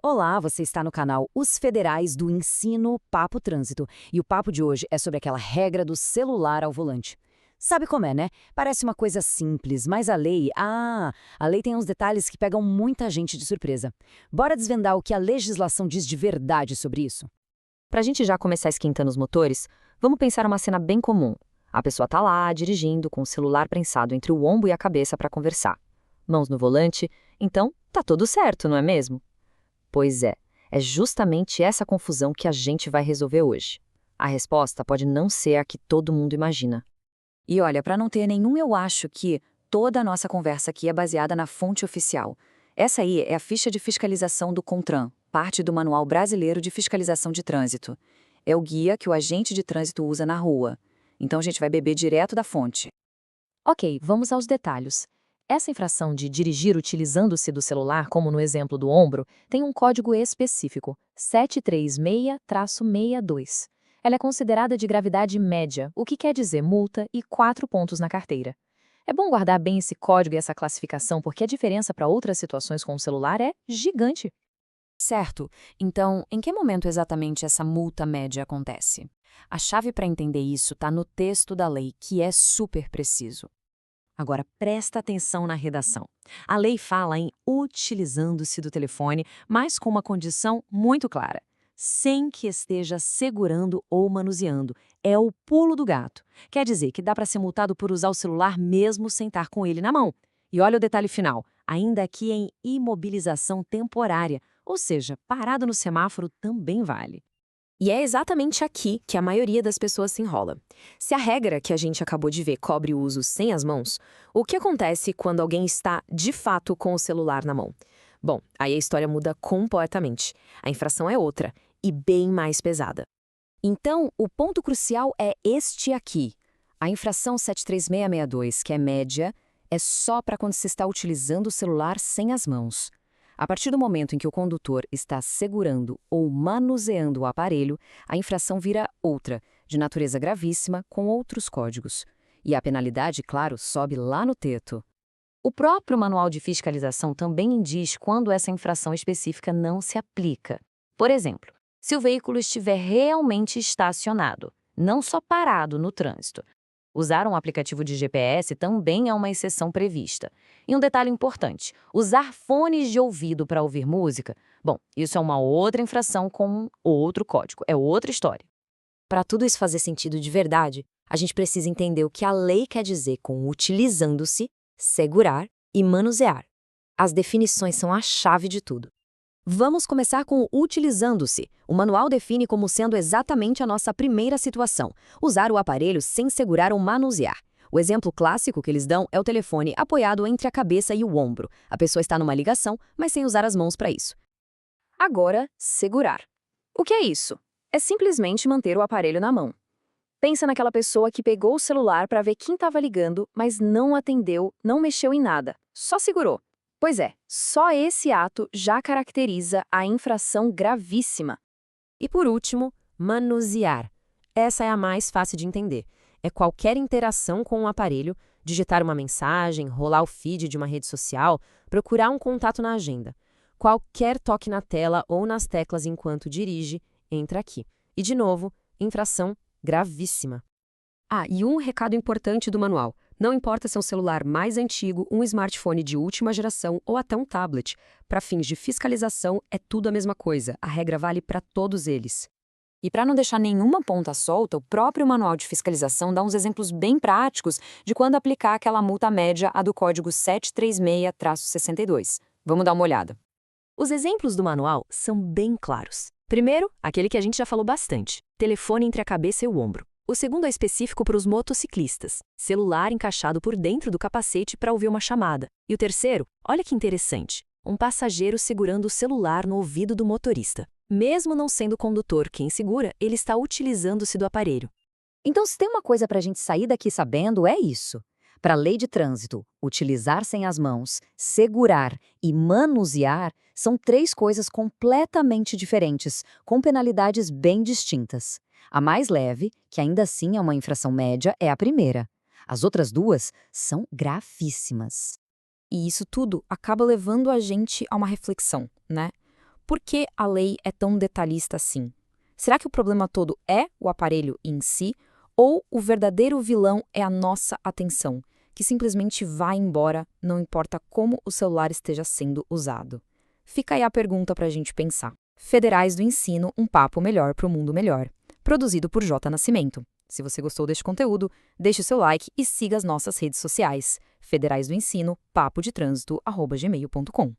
Olá, você está no canal Os Federais do Ensino Papo Trânsito e o papo de hoje é sobre aquela regra do celular ao volante. Sabe como é, né? Parece uma coisa simples, mas a lei tem uns detalhes que pegam muita gente de surpresa. Bora desvendar o que a legislação diz de verdade sobre isso? Pra gente já começar esquentando os motores, vamos pensar uma cena bem comum. A pessoa tá lá, dirigindo, com o celular prensado entre o ombro e a cabeça para conversar. Mãos no volante, então tá tudo certo, não é mesmo? Pois é justamente essa confusão que a gente vai resolver hoje. A resposta pode não ser a que todo mundo imagina. E olha, para não ter nenhum eu acho que toda a nossa conversa aqui é baseada na fonte oficial. Essa aí é a ficha de fiscalização do CONTRAN, parte do Manual Brasileiro de Fiscalização de Trânsito. É o guia que o agente de trânsito usa na rua. Então a gente vai beber direto da fonte. Ok, vamos aos detalhes. Essa infração de dirigir utilizando-se do celular, como no exemplo do ombro, tem um código específico, 736-62. Ela é considerada de gravidade média, o que quer dizer multa e 4 pontos na carteira. É bom guardar bem esse código e essa classificação, porque a diferença para outras situações com o celular é gigante. Certo. Então, em que momento exatamente essa multa média acontece? A chave para entender isso está no texto da lei, que é super preciso. Agora, presta atenção na redação. A lei fala em utilizando-se do telefone, mas com uma condição muito clara: sem que esteja segurando ou manuseando. É o pulo do gato. Quer dizer que dá para ser multado por usar o celular mesmo sem estar com ele na mão. E olha o detalhe final: ainda aqui em imobilização temporária, ou seja, parado no semáforo também vale. E é exatamente aqui que a maioria das pessoas se enrola. Se a regra que a gente acabou de ver cobre o uso sem as mãos, o que acontece quando alguém está, de fato, com o celular na mão? Bom, aí a história muda completamente. A infração é outra, e bem mais pesada. Então, o ponto crucial é este aqui. A infração 73662, que é média, é só para quando se está utilizando o celular sem as mãos. A partir do momento em que o condutor está segurando ou manuseando o aparelho, a infração vira outra, de natureza gravíssima, com outros códigos. E a penalidade, claro, sobe lá no teto. O próprio manual de fiscalização também diz quando essa infração específica não se aplica. Por exemplo, se o veículo estiver realmente estacionado, não só parado no trânsito. Usar um aplicativo de GPS também é uma exceção prevista. E um detalhe importante: usar fones de ouvido para ouvir música, bom, isso é uma outra infração com outro código, é outra história. Para tudo isso fazer sentido de verdade, a gente precisa entender o que a lei quer dizer com utilizando-se, segurar e manusear. As definições são a chave de tudo. Vamos começar com o utilizando-se. O manual define como sendo exatamente a nossa primeira situação: usar o aparelho sem segurar ou manusear. O exemplo clássico que eles dão é o telefone apoiado entre a cabeça e o ombro. A pessoa está numa ligação, mas sem usar as mãos para isso. Agora, segurar. O que é isso? É simplesmente manter o aparelho na mão. Pensa naquela pessoa que pegou o celular para ver quem estava ligando, mas não atendeu, não mexeu em nada, só segurou. Pois é, só esse ato já caracteriza a infração gravíssima. E por último, manusear. Essa é a mais fácil de entender. É qualquer interação com o aparelho, digitar uma mensagem, rolar o feed de uma rede social, procurar um contato na agenda. Qualquer toque na tela ou nas teclas enquanto dirige, entra aqui. E de novo, infração gravíssima. Ah, e um recado importante do manual: não importa se é um celular mais antigo, um smartphone de última geração ou até um tablet. Para fins de fiscalização, é tudo a mesma coisa. A regra vale para todos eles. E para não deixar nenhuma ponta solta, o próprio manual de fiscalização dá uns exemplos bem práticos de quando aplicar aquela multa média, a do código 736-62. Vamos dar uma olhada. Os exemplos do manual são bem claros. Primeiro, aquele que a gente já falou bastante: telefone entre a cabeça e o ombro. O segundo é específico para os motociclistas: celular encaixado por dentro do capacete para ouvir uma chamada. E o terceiro, olha que interessante: um passageiro segurando o celular no ouvido do motorista. Mesmo não sendo o condutor quem segura, ele está utilizando-se do aparelho. Então, se tem uma coisa para a gente sair daqui sabendo, é isso. Para a lei de trânsito, utilizar sem as mãos, segurar e manusear são três coisas completamente diferentes, com penalidades bem distintas. A mais leve, que ainda assim é uma infração média, é a primeira. As outras duas são gravíssimas. E isso tudo acaba levando a gente a uma reflexão, né? Por que a lei é tão detalhista assim? Será que o problema todo é o aparelho em si? Ou o verdadeiro vilão é a nossa atenção, que simplesmente vai embora, não importa como o celular esteja sendo usado? Fica aí a pergunta para a gente pensar. Federais do Ensino, um papo melhor para o mundo melhor. Produzido por J. Nascimento. Se você gostou deste conteúdo, deixe o seu like e siga as nossas redes sociais. Federais do Ensino, papo de trânsito, @gmail.com.